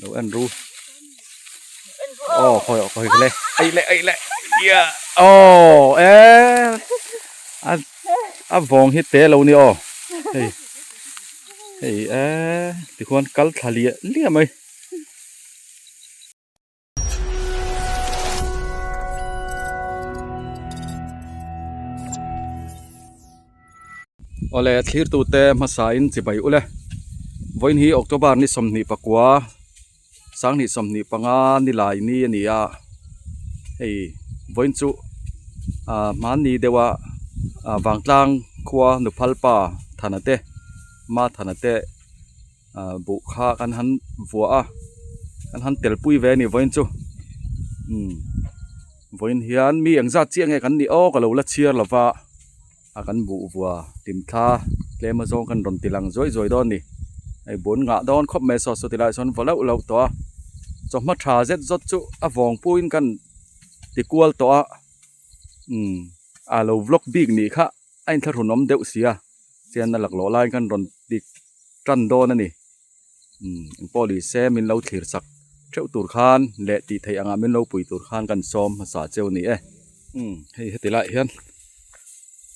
nấu ăn ru khỏi lẹ ai lẹ yeah vòng hết té lâu nè hey thì con cắn thà lia mày ole thlir tu te masain chibai ule voin hi october ni somni pakwa sang ni somni panga ni lai ni ania hei voin chu man ni dewa wangtlang khwa nu phalpa thanate ma thanate bu kha kan han vua kan han telpui ve ni voin chu voin hian mi angza chiang e kan ni o kalo la chiar lova akan bu vua tim tha tlema zong kan ron tilang zoi don ni ai bon nga don khop me so tilai son volau to choma tha zet zot chu awong puin kan tikual to alo vlog big ni kha ain thar hunom deuh sia chian na lak lo lai kan ron dik tran don ani poli se min lo thlir sak theu tur khan le ti thei anga min lo pui tur khan kan som sa cheu ni hei hetilai hian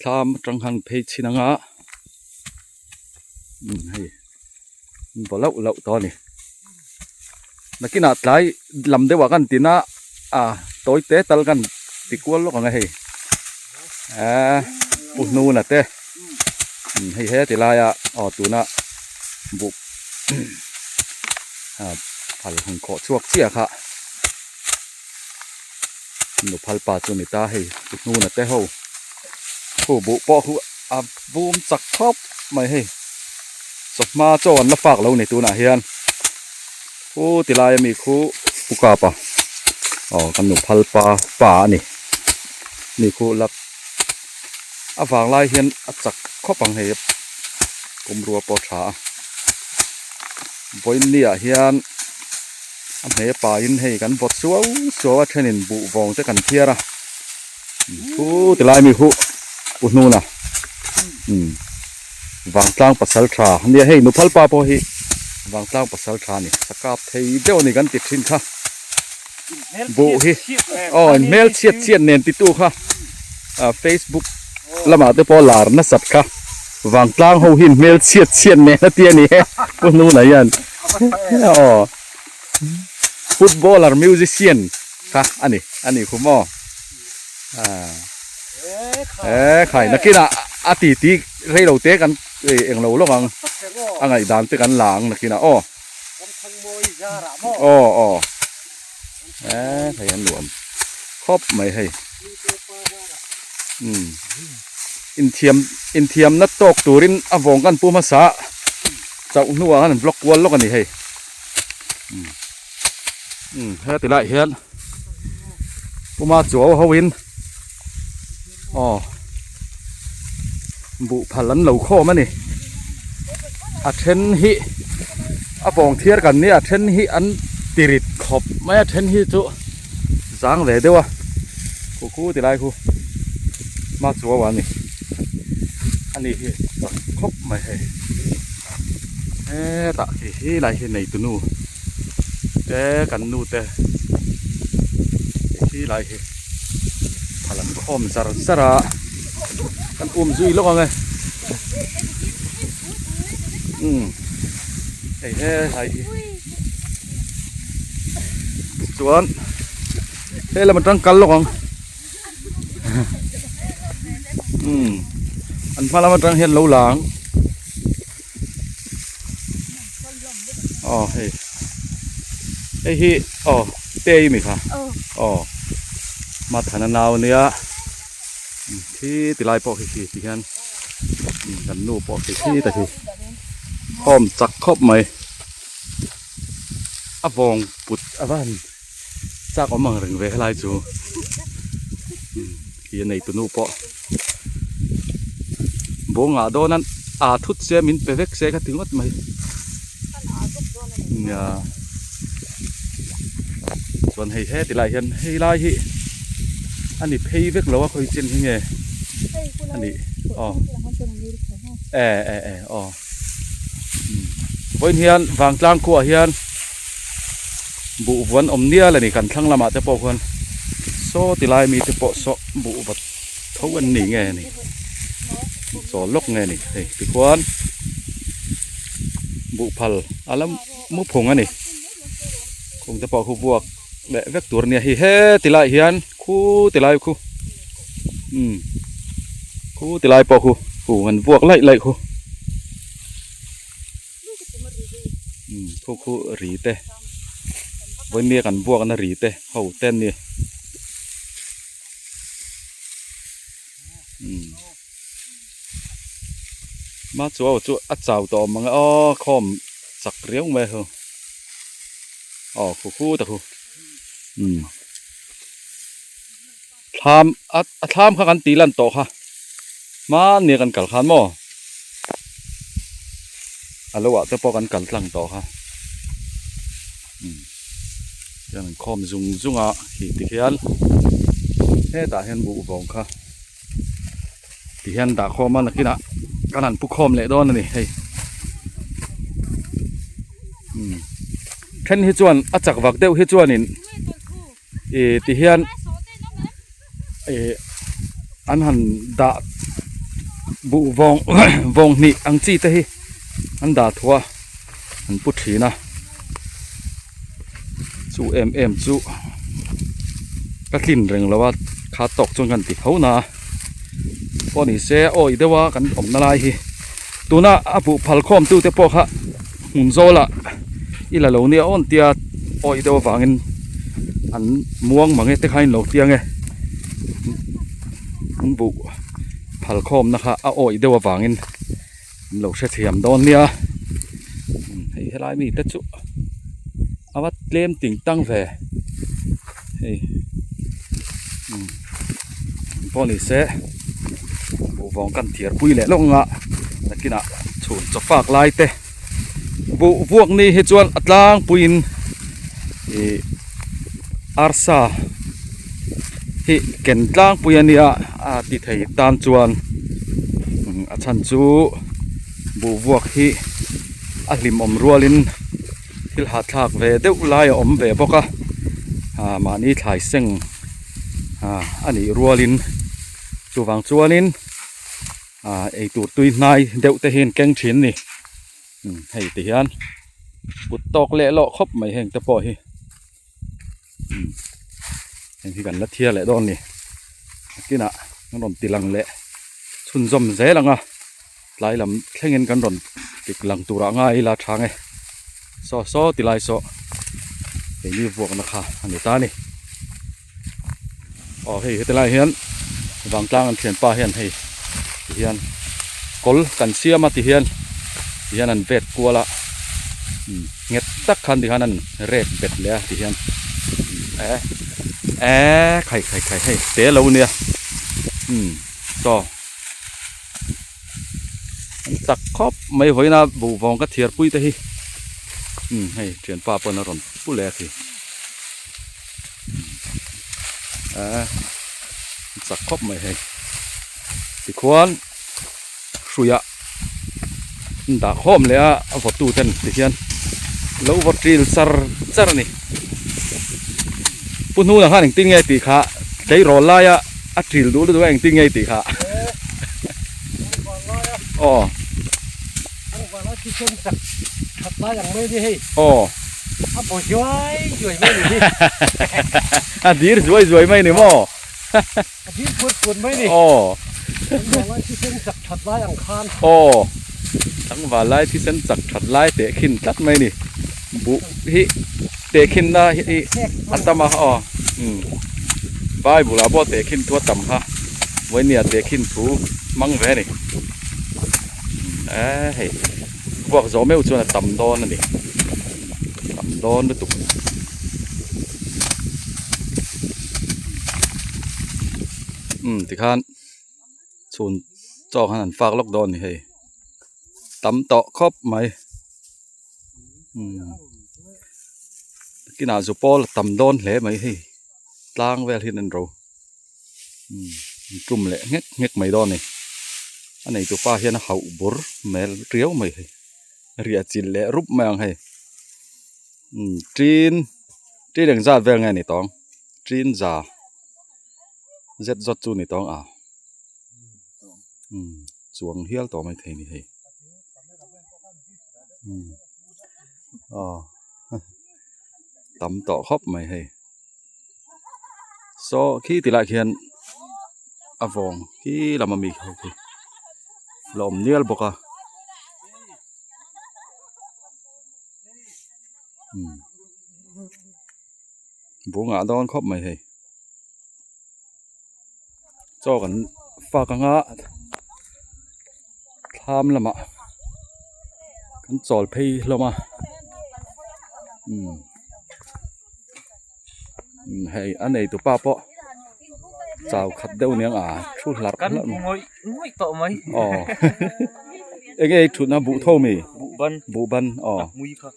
tham trăng hang phê chinanga hay bỏ lậu to nè nó cái nát lại làm để vàoกันtina tối té talกันtị cuốn lúc này nu nè té hay hết thì lại tụi nó buộc phal hang cọ chuột chia khá nó phal pa cho người ta hay nu nè té hầu khu bộ bỏ khu boom chặt khóc mày hay sọc ma cho anh nó phạc lâu này tu nà hiền khu thì lại mi khu puka pa kan nụ phal pa nè khu lắc vàng lại hiền chặt khóc bằng hay cùng rùa bỏ thả với nia hiền hay pa in hay kan bọt xuống trên nền bụ vòng cho cần kia ra khu thì lại mi khu nu na wang tlang pasal tha nia hei nu phalpa po hi wang tlang pasal tha ni sakap thei deu ni gan ti thin kha bu hi mail chiat nen ti tu kha facebook lama te po lar na sat kha wang tlang ho hin mail chiat nen na tia ni he nu na yan footballer musician kha ani khumo khai nó kia là tí rây đầu téกันเองlâu lúc anh ấy đàn tớiกันlàng là kia là thầy anh luộm khóc mày hay in thiam nó tóc turin vòngกันปูมาสะchậu nuaกันvlog wall lúc này hay hết thì lại hếtปูมาchỗ hậu in vụ phản lấn lầu khô mà nè trên hi vòng thiệtกันนี่trên hi ăn tirit khop mấy trên hi chỗ giang về đâu khu thì lại khu mà chúa vào nè anh này hi khop mày hay tạ hi lại hi này tụi nuกันnu te hi lại hi phản lấn khom sara kan duy lúc này hay chuan đây là một trang cắn lúc không anh pha là một trang hiện lâu láng hey tê mày hả mà thằng nào nữaที่ติลายปอกขี้ที่กันกันนูปอกขี้แต่ที่หอมจักครบไหมวงปุดบ้านจากอมังเริงเวลาจูที่ในตัวนูปอกบงโดนั้นทุดเสียมินเปเวกเสียก็ถึงวัดไหมเนี่ยส่วนให้ติลายเห็นให้ลายที่อันนี้เพย์เวกเราว่าเคยเจนที่ไงอันนี้วันเฮียนวางกลางขัวเฮียน บุวันอมเนียเลยนี่กันทั้งละมาแต่ปอกคนโซติลายมีแต่ปอโซบุบัดเท่าวันนี้ไงนี่โซลกไงนี่เฮ้ยทุกคนบุพัลอะไรมุผงอันนี้คงจะปอกคู่บวกเละเวกตัวเนี่ยเฮ้ติลายเฮียนคู่ติลายคู่คู่ติลายปอกคู่มันบวกไล่คู่คู่รีเตะวันนี้กันบวกกันรีเตะเขาเต้นนี่มาจัวอัดเจ้าต่อมังคอมสักเรียวไหมเหรอคู่แต่คู่ทำข้ากันตีลันโตค่ะมาเนี่ยกันกัลขันมั้งอะไรวะจะพอกันกัลหลังต่อค่ะยังคอมจุงหิติเฮียนเฮ้ตาเฮียนบุบงค่ะติเฮียนด่าคอมันกินอ่ะกันนั่นผู้คอมเละดอนนี่เฮ้ยแค่นี้จวนอาจักวักเดียวให้จวนนี่ติเฮียนอันหันด่าบุวง วงนี่อังจีเตะอันด่าทัวอันพุทธีนะจู่จู่ก็กลิ่นเริงแล้วว่าขาตกจนกันติเขานะพอนี่เสียโอ้ยเดี๋ยวว่ากันอมนาลายฮีตัวน่ะอาบุพัลคอมตู้เตปอกฮะหุ่นโซละอีละเหล่านี้อ้อนเตียโอ้ยเดี๋ยวว่าฟังอันม่วงมังเงตะไคร้เหล่าเตียงไงมันบุพัลคอมนะคะโอ้ยเดี๋ยวว่าฟังเหล่าเสียมโดนเนี่ยให้ให้ลายมีแต่จุเอาว่าเล่มติ่งตั้งแฝพอนี่เสบุวงกันเถียร์ปุยแหละลงอ่ะตะกี้น่ะฉุนจะฝากลายเตะบุพวกนี้เหตุจวนอัตลางปุยนอาร์ซาฮิเก่นลางปุยนี่ติดให้ตามจวนอาชันจูบุพวกฮิลิมอมรัวลินทิลหัดหากเวเดวลายอมเวบกะมานี่ถ่ายเซ็งอันนี้รัวลินจูวังจัวลินไอตัวตุยนายเดวเตเห็นแกงชิ้นนี่ให้ตีฮันบุตตอกเละเลาะครบไม่แห้งตะปอยเห็นที่กันละเทียแหละดอนนี่กินอ่ะน้องตีลังเละชุนจอมเจ๊ลังอ่ะหลายลำแข่งเงินกันดอนติดลังตัวง่ายลาทางไงซอตีลายซอเห็นมีพวกนะคะอันนี้ตานี่เฮ้ยตีลายเฮียนบางกลางอันเทียนป้าเฮียนให้เฮียนกลกันเสียมาตีเฮียนนั่นเบ็ดกลัวละเงียบตักคันที่ฮันนั่นเร็ดเบ็ดเลยที่ฮันไข่ให้เตะเราเนี่ยต่อตักครบไม่ไหวนะบุวงก็เทียร์ปุ้ยแต่ฮีให้เทียนป้าเปิ้ลนรนปุ้เล่ทีตักครบไม่ให้ที่ควรสุยะด่าข้อมเลยวัตถุเต็นที่เฮียนแล้ววัตถุซาร์นี่ปุ่นหูนะฮะหนึ่งติ้งไงตีขาใจร้อนไล่อัดถิลดูด้วยเองติ้งไงตีขาที่เช่นขัดมาอย่างไม่ได้ให้ปวดย้อยไม่ได้ดีสวยไม่เนี่ยมั้งดีปวดไม่ได้บอกว่าที่เช่นขัดมาอย่างคานทั้งว่าไล่ที่เส้นจักขัดไล่เตะขินจัดไหมนี่บุฮิเตะขินนะฮิอัตมาป้ายบุลาบ่เตะขินทั่วต่ำฮะไว้เนี่ยเตะขินถูมังแวนี่เฮ้ยพวกโจเมลชวนต่ำโดนนั่นดิต่ำโดนด้วยตุกที่ข้านชวนจอกขนาดฝากล็อกโดนนี่เฮ้ยตำต่อครบไหมกินอาจุปอลตำโดนเละไหมให้ล้างเวลที่นั่นเรากลุ่มเละเง็กไม่โดนนี่อันนี้ตัวป้าเห็นเขาบุรเมลเรียวไหมให้เรียจินเละรูปแมงให้จีน tri đừng ra về ngày này tông trin già rất rất chu này tông à chuồng hiel tông mày thấy này hay tắm tỏ khóc mày hay so khi thì lại hiện à vòng khi làm mà mì okay lom niel boka bố ngã đón khóc mày hay choกันpha cái ngã tham là màกันจอลพี่เรามาให้อันไหนตัวป้าเปาะเจ้าขัดเดาเนียงชุดหลัก กันงอยต่อไหม อ๋อเอ้ยชุดน่ะบุเท่ามี บุบัน อ๋อ มุยค่ะ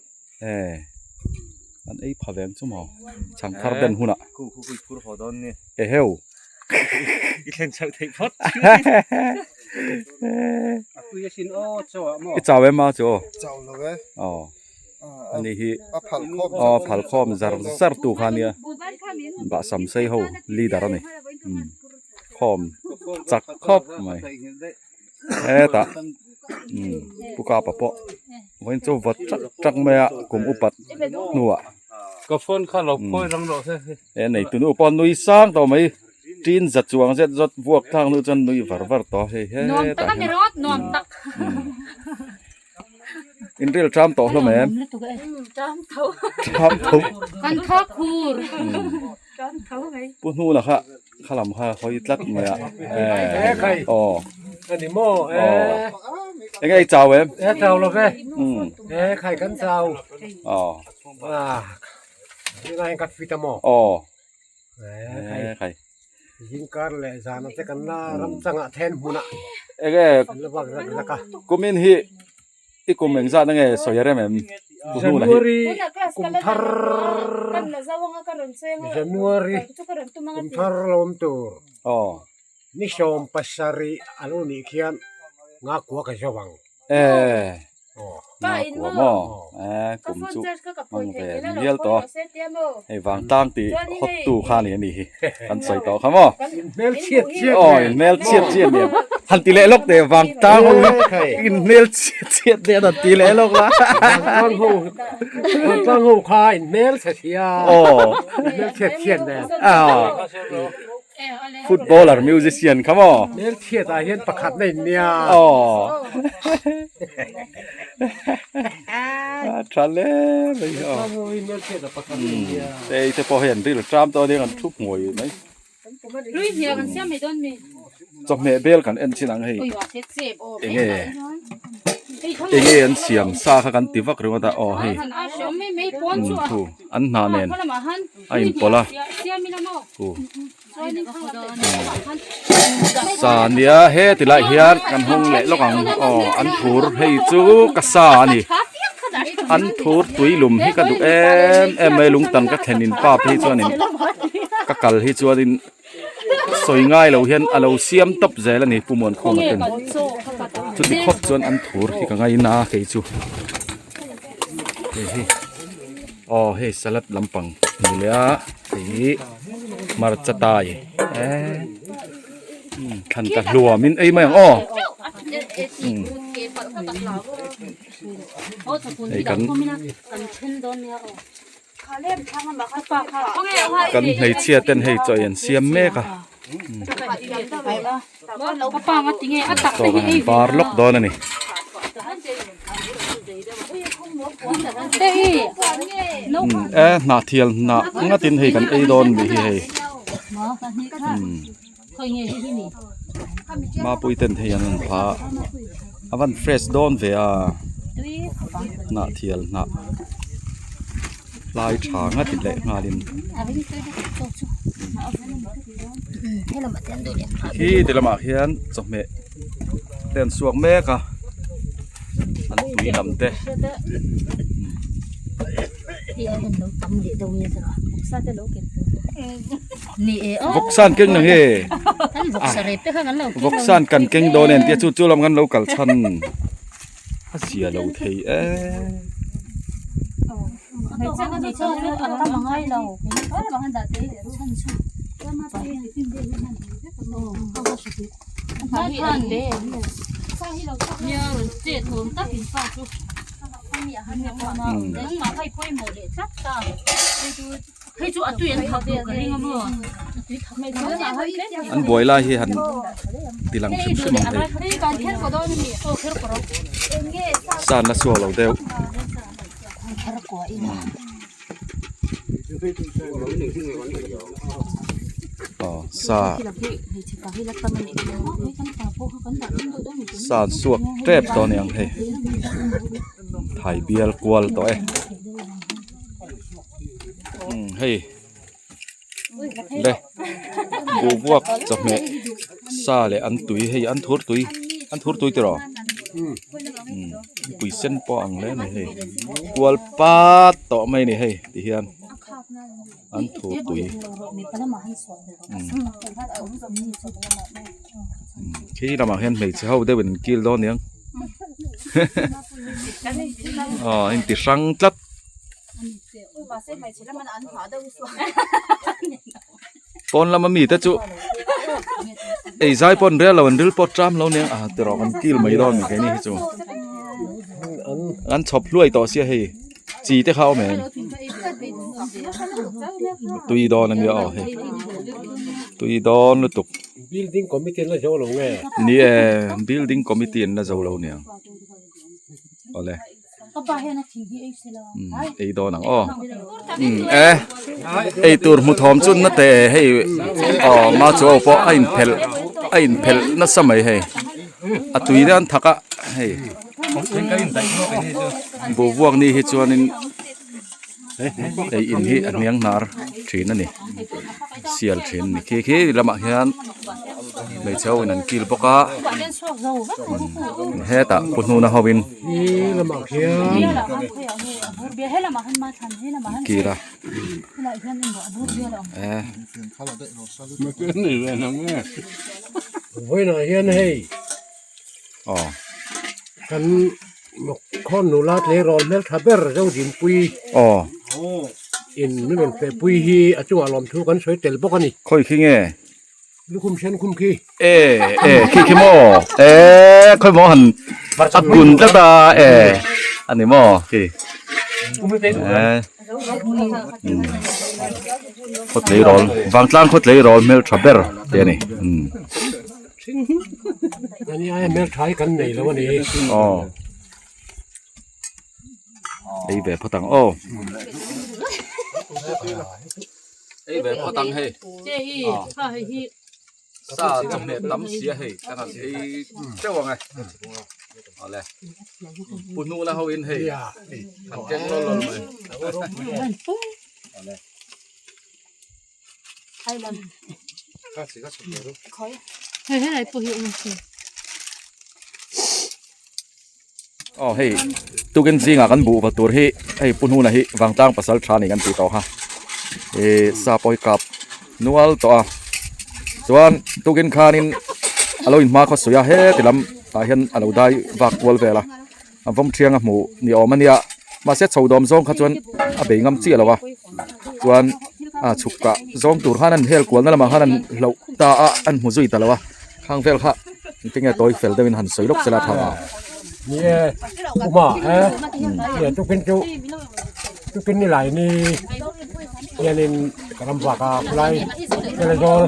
อันไอ้ผาแวงชั่วโมงช่างคาร์เดนหุ่นอ่ะ กูพูดพอดอนเนี่ย เฮล อีเล่นชาวไทยพอดกูจะชินโอ้เจ้าหม้อ ไอ้เจ้าเว้มาจ้ะ เจ้าเลย อ๋ออันนี้ฮี ผัดครบ อ๋อผัดข้อมซาร์ตูคาเนี่ยบะสัมเซยเฮาลีดาร์นี่ข้อมจักครอบไหมตาปุกาปะเปาะวันโจวัดจักเมียกุมอุปัตนัว ก็ฝนข้าเราพ่อยรังเราใช่ ไหนตัวนู้นปอนนุยสร้างต่อไหมจีนจัดจวงเสร็จจัดพวกทางนู้นจนนุยวารต่อเฮ้ นอมตักไม่รอดนอมตัก อินเรียลทรัมต่อแล้วแม่ จอมเท้า ทรัมทุก กันท้อคูรจอมเท้าไง ปุ่นนู้นล่ะค่ะข้าลำค่ะเขายึดลักมาอ๋อ อันนี้หม้อยังไงเจ้าเว้ย เจ้าเราแค่ไข่กันเจ้า อ๋อ ยังไงกัดฟิตาหม้อ อ๋อ ใคร ยิงกันเลยสารแต่กันน่ารำจังแทนหุ่นอ่ะ เอ้ย ระวังนะกะ กูมินฮีอีกูเหม่งซาตั้งไงสวยอะไรแม่ปุ่นนู้นล่ะ Januari kumthar kumthar lom tu อ๋อ ni som pasari alo ni khian nga kwa ka jawang ป้าอิน หัว โม่ หม้อกลุ่มจุ มันเลี้ยต่อ ให้วางตั้งตีฮอตตู้ข้านี่นี่อันใส่ต่อครับอ๋อ mel chiet chiet อ๋อเนลเชียดเนี่ยหันตีเละลกเดี๋ยววางตั้งกินเนลเชียดเดี๋ยวตัดตีเละลกละ bang ho khai mel sa sia อ๋อ mel chiet chiet ne ฟุตบอลหรือมิวสิเชียนครับอ๋อ mel chiet a hian pakhat nei nia อ๋อทรัลเล่เลยอ๋อ mel chiet a pakhat nei nia แต่พอเห็นที่เราจามตัวนี้กันทุกหวยไหม ลุยเหียกันเสียไม่โดนมี จบเมเบลกันเอ็นชินังให้ อุ้ยว่าเซ็ตเซฟโอ้ เอ็นเสียงซากันติวักหรือว่าแต่อ๋อให้ อาชมไม่ป้อนชัว ถูอันนาเนน พอละมาหัน ไอ้ปอละ เสียมีน้ำมอ ถู ซอยนึงข้างละหัน สาเนียเฮติไลเฮียนกันหงเละลกังอ๋ออันถูรให้จูกษานี่อันถูรตุยลุมให้กระดูเอ็มไม่ลุงตันก็แค่นินป้าพี่จวนนี่ก็กัลให้จวนนี่สวยง่ายเราเห็นเราเสียมตบใจแล้วนี่ผู้มวลคนมาเป็นจุดที่ครบจวนอันถูรที่ก็ง่ายนาให้จูเฮ้อ๋อเฮ้สลัดลำปังนี่เลยเฮ้มาจะตายทันกันรัวมินไอ้ไม่อ๋อไอ้กันกันให้เชียเต้นให้จอยเสียมเมกะป้ามาติงไงอัตัก ต่อกันบาร์ล็อกดอนนี่ เต้นาเทียลนางัดตินให้กันไอ้ดอนบีให้มาปุยเต้นให้ยันพาอวันเฟรชดอนเวียนาเทียลนาลายฉางงัดติดเละงาดินที่เดลมาเฮียนจบเมเต้นสวกเมกะอันตุยดำเตะวกซันเก่งนังเฮวกซันกันเก่งโดนเอ็นเตียจู่ๆลำกันเรากัลชันเสียเราเทย Mày chắc là chơi nó ở tao bằng ngay đâu. Đó là bằng hành đã tế để chân chân. Cho mà phải phim đây lên hành. Không có sự. Nói hành đấy. Nhờ chết thường tắt hình phạt luôn. Nhưng mà phải quay một để chắc cả. Hay chỗ tuyển học được cái này mà. anh bồi lại thì hẳn thì làm sớm sớm mong thấy sàn nó xua lâu đeo sàn suộc trép to này anh thấy thải biel qual to hey đây bố vuộc chọc mẹ xa lại ăn túi từ rồi quỷ sen po ăn lấy này hey qual pa to mày này hey thì hiền ăn thốt túi khi nào mà hiền mày sẽ hậu đây bên kia đó nhá anh thì sang lắm pon lama mi ta chu ei zai pon re lo ril pot tram lo ne te ro kan kil mai ron ke ni chu an chop luai to sia he chi te khao me tui do na mi o he tui do no tuk building committee la jo lo nge ni building committee na zo lo ne ole ei do nang o ei tur mu thom chun na te hei ma chu po ain phel na samai hei atui dan thaka hei bo buang ni hi chuan in ei in hi aniang nar thin ani sial thin ni ke lama hian mei chau in an kil boka he ta punu na hawin ni lama khia kira ma ke ni le na nge voi na hian hei kan khon nu lat le ron mel thaber zo din pui in mi men pe pui hi achunga lom thu kan soi tel bokani khoi khi nge lukum sen kum ki khi mo khoi mo han abun ta da ani mo ki khot lei rol wangtlang khot lei rol mel thaber te ni ani ai mel thai kan nei lo ni ei ve phatang ei ve phatang he sa chom ne tam sia he kana ei chawang ai ole punu la ho in he an keng lo mai ole hai lần ka si ka so khói thế này tôi hiểu rồi hey tu gen zinga kan bu va tur hi hey punu na hi wangtang pasal thani kan ti to ha sa poi kap nual to a chuan tu gen khanin alo in ma kho suya he tilam ta hian alo dai wak wal vela avom thianga mu ni omania ma se chodom zong kha chuan a be ngam chi alawa chuan chukka zong tur hanan hel kwal na lama hanan lo ta an mu zui talawa khang vel kha tinga toy fel dewin han soilok sela tha yeah uma yeah tu pin ni lai ni yanin karam wa ka lai kele jol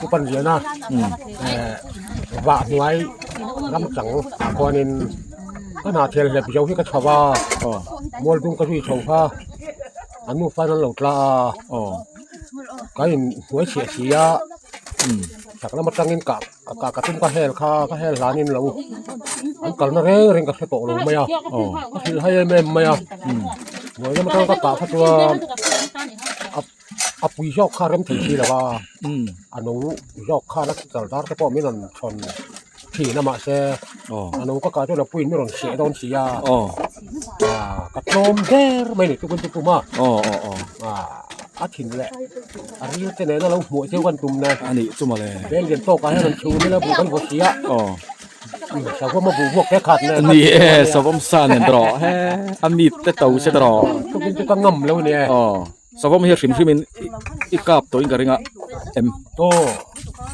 tu pan dia na wa nuai ram chang konin kana thel le bijau hi ka thawa mol dung ka ri chawha anu fa nan lo tla kain huai sia sia sakla matangin ka tum ka hel lanin lo an kal na reng ka ko lo maya ka hil hai mem maya ngoi na matang ka fatwa apui jok kha rem thi lawa anu jok kha na chal dar ka po minan chon thi na ma se anu ka jo na puin mi ron se don sia ka tom der mai ni tu kun tu ma thin le ari te ne na lo mo che wan tum na ani chuma le ben gen to ka han chu ni la bu kan bo sia แต่ว่ามาบุพวกแค่ขาดเนี่ย นี่สวมซาเนี่ยตรอเฮ้อามีแต่เต่าเสตรอ ทุกเป็นก็งำแล้วเนี่ย อ๋อสวมเฮียชิมชิมินอีกกับตัวอิงกะริงะเอ็ม โต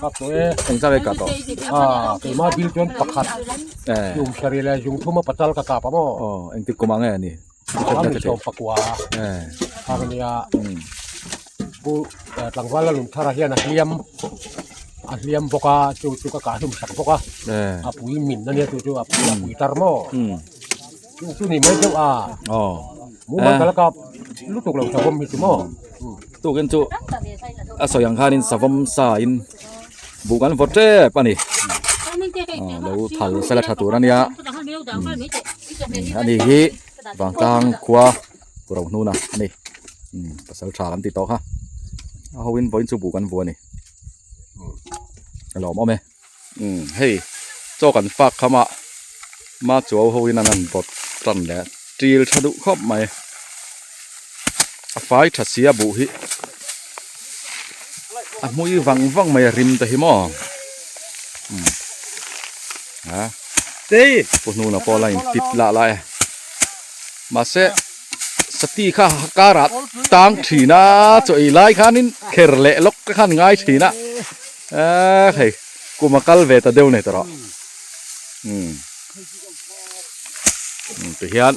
ครับตัวเอ เอ็งจะไปกับตัว ตัวมาบิลจนปักขัด ยุงเฉลี่ยยุงทุ่มมาปัจจัลกะกาปะโม อ๋อเอ็งติดกูมังไงนี่ ทำให้ชมปักว่า เออ ทางนี้bu tlang wala lum thara hian a hliam boka chu ka dum sak boka เออ a pui min na ne chu a pui tar mo อืม chu ni mai chu a อ๋อ mu ma kala ka lu tuk lo sa bom mi chu mo ตู้กันจูอาสยังคานินสวมซาอินบุกันวอเตปะนี่อ๋อแล้วทัลเซลทัตูนั่นเนี่ยอันนี้ฮีบางตังขวากูเรานู่นนะนี่ภาษาชากันติดต่อค่ะเอาวินบอยน์จูบุกันวัวนี่หล่อมั้ยเฮ้ยโจกันฝากเข้ามาจัวเอาวินนั่นบดตันแหละจีลชะดุครอบไหมไฟทัศเสียบุฮิมุยวังไม่ริมแต่หิมอฮะเด้พวกนู้นนะพอไล่ติดละลายมาเสสติข้าการัดตังทีนะจะไอ้ไล่ข้านินเครเละล็อกข้าง่ายทีนะเฮ้ยกูมาคัลเวตเดียวเนี่ยตลอดตัวเฮียน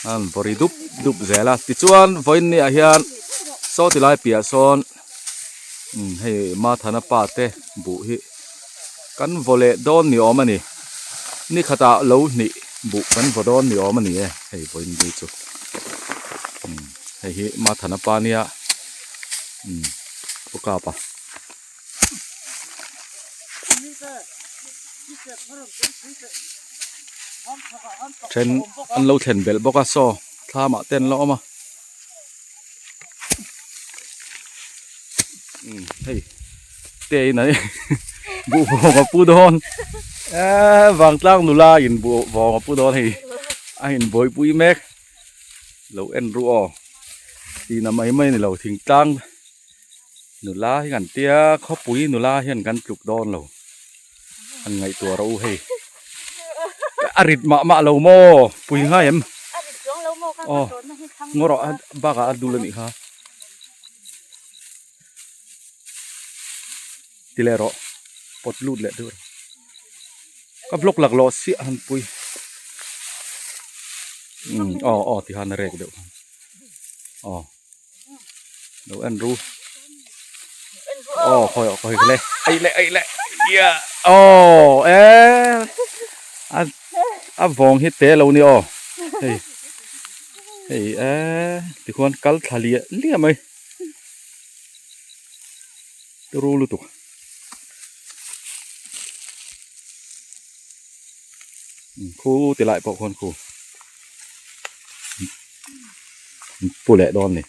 อันบริดุบเจล่ะติดชวนไฟนี่เฮียนโซติไลเปียซอนให้มาธนปาเตบุฮิกันวอลเลดอนนี่ออมันนี่ขตาเหลานี่บุกันวอดอนนี่ออมันนี่ให้ไฟนี่จุให้ฮิมาธนปาเนี่ยโอกาปะเช่นอันเราเห็นเบลบอกว่าโซ่ท่ามาเต้นล้อมาเฮ้ยเตยไหนบุบมาปูดอนวางตั้งนุลาอินบุบมาปูดอนให้อินบอยปุยแม็กเราเอ็นรัวทีน้ำไม่เนี่ยเราทิ้งตั้งนุลาให้กันเตี้ยเขาปุยนุลาให้กันจุกดอนเราอันไงตัวเราให้อริดมาเราโม่ปุยง่ายเอ็มอ๋องอรอบ้ากาดูเลยนี่ค่ะทีแรกเราปลดลูดเลยด้วยก็บล็อกหลักล้อเสียหันปุยอ๋อที่หันแรกเดี๋ยวอ๋อเดี๋ยวอันรู้อ๋อคอยเลยไอ้เลยเหี้ยอ๋ออันฟองฮิตเตะเราเนี่ยอ๋อเฮ้ยที่ควรกัลทะเลเลี้ยไหมรู้ลุตุกครูตีไหลพอคนครูปูแหละดอนนี่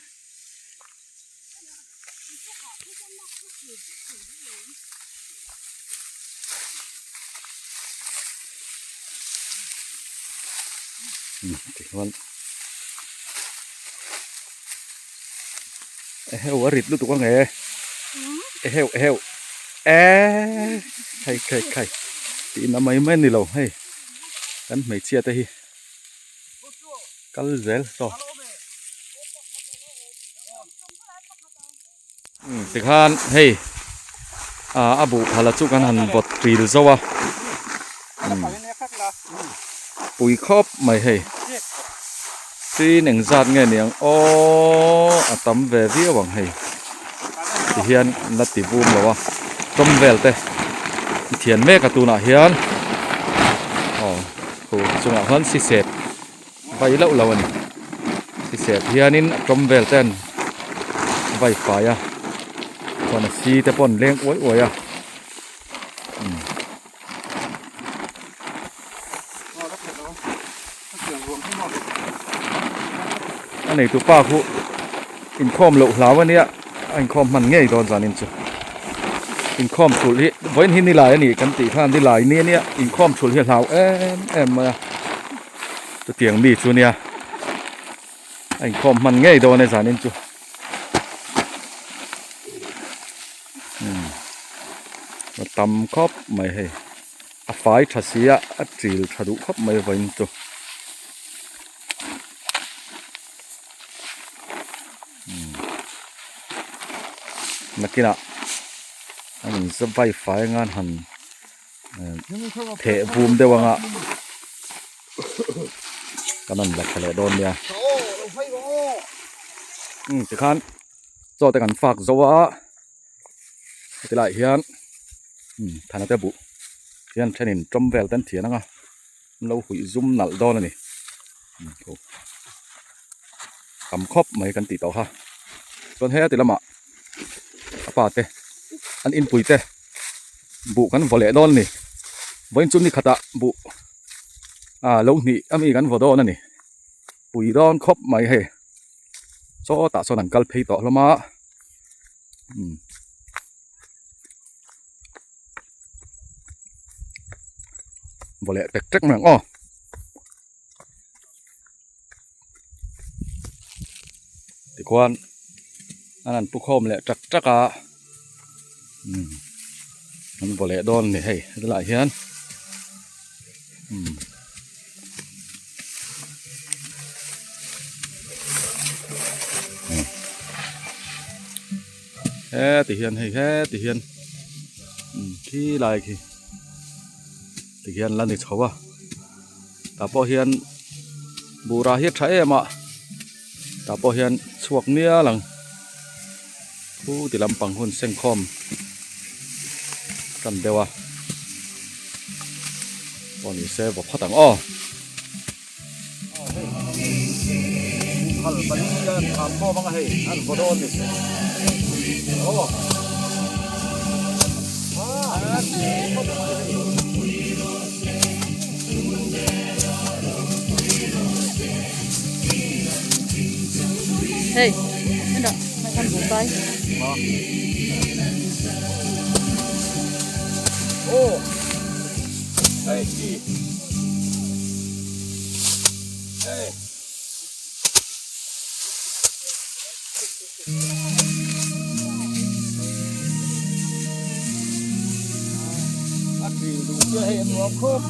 ที่ควรเฮ้ยวริดลุตุกว่าไงเฮ้วใครตีน้ำไม่นี่เราให้กันไม่เชียร์แต่ฮีกัลเซลต่อสิคานเฮ้ยอาบุพาลจุกันหันบดตรีลซะวะปุ๋ยครอบไม่ให้ที่หนึ่งจัดไงเนี่ยโอ้ตั้มเวรีหวังให้ที่เฮียนนัดติบูมแล้ววะต้มเวลเต้เทียนเมฆกับตูน่ะเฮียนอ๋อโหจังหวะนั้นสิเสพไปแล้วเราเนี่ยสิเสพเฮียนินต้มเวลเต้นไวไฟอ่ะตอนนี้ซีแต่ปนเลี้ยงโอ้ยอ่ะอันนี้ตัวป้าคู่อินคอมเหลาหลาวันนี้อินคอมมันง่ายตอนจานินจุอินคอมชุดที่ไว้ที่นี่หลายนี่กันตีข้ามที่หลายเนี่ยอินคอมชุดที่เรามาตัวเตียงมีชุดเนี่ยอินคอมมันง่ายตอนในจานินจุมาตำครอบไม่ให้ a fai thasia a tril thadu khop mai vain chu nakina anh sẽ vay phải ngan hẳn thể vùm đeo vàng ạ cái này là cái lẽ đòn nha chỉ khăn cho tay cần phạc dấu á thì lại hiền thằng nó té bụ hiền trên nền trâm vẹo tên thiệt nó lâu hủy zoom nở đòn này cầm khóc mấy cái tỷ tàu ha còn hết thì làm ạ apa te an in pui te bu kan vole don ni voin chun ni khata bu lo ni ami kan vodo na ni pui don khop mai he so ta so nan kal phei to lama vole tek tek mang o ti kwan anh pu khom lệ trắc trắc à anh bỏ lệ đòn này hay lại hiền he thì hiền hay he thì hiền khi lại thì hiền lần thì xấu à ta bỏ hiền bù ra hết trái em ạ ta bỏ hiền suộc nia lầnผู้ที่ลำปังหุ่นเส้นคอมกันเดียวตอนนี้เซฟบอกพัดตังอ้อขันไปนี่จะทำพ่อบ้างไงอันพอโดนนี่โอ้เฮ้ยนั่นดอกมาทำบุญไป โอ้เฮ้ยเฮ้ยอันนี้ดูเพื่อให้อันรอบครบ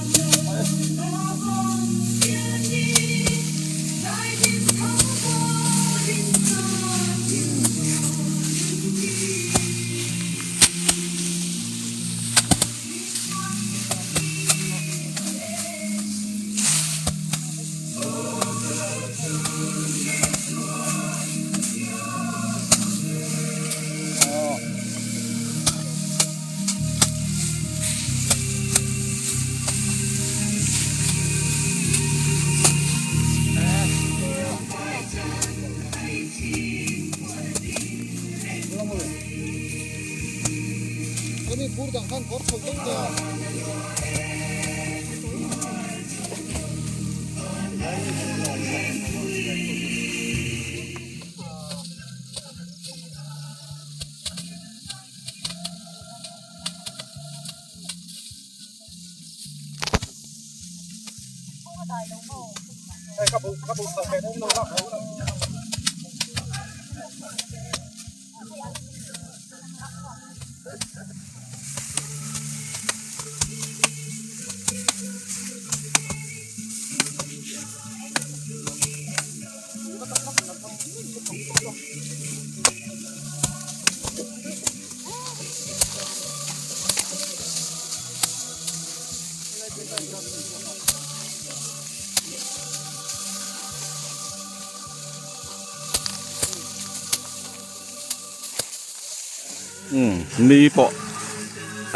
buradan kan korkuldum da. Kabu pakai dulu lah. Mi po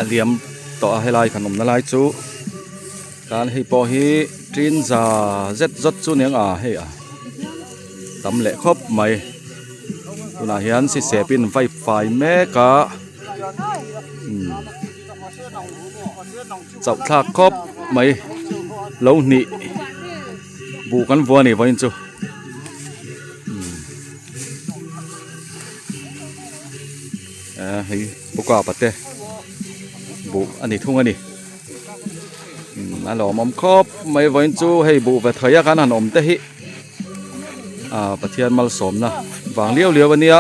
aliam to helai khanom na lai chu kan hi po hi trin za zet zot chu neng a he a tam le khop mai tuna hian si sepin vai fai me ka chau thak khop mai lo ni bu kan vua ni voin chu hay buka pate bu ani thung ani alo mom khop mai voin chu hei bu ve thoya kan an om te hi pathian mal som na wang liao liao ania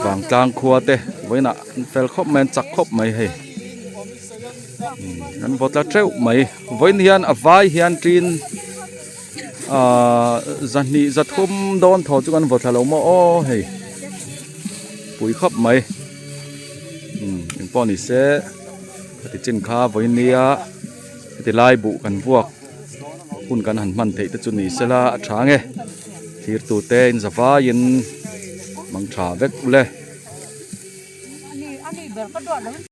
wang tlang khua te voina fel khop men chak khop mai hei kan vot la treu mai voin hian avai hian trin zani zathum don tho chu kan vot la lo mo o hei pui khop mai in pon ni se ti chin kha voin nia ti lai bu kan vuak hun kan han man thei te chu ni sela athange thir tu te in zawa in mang tha vek le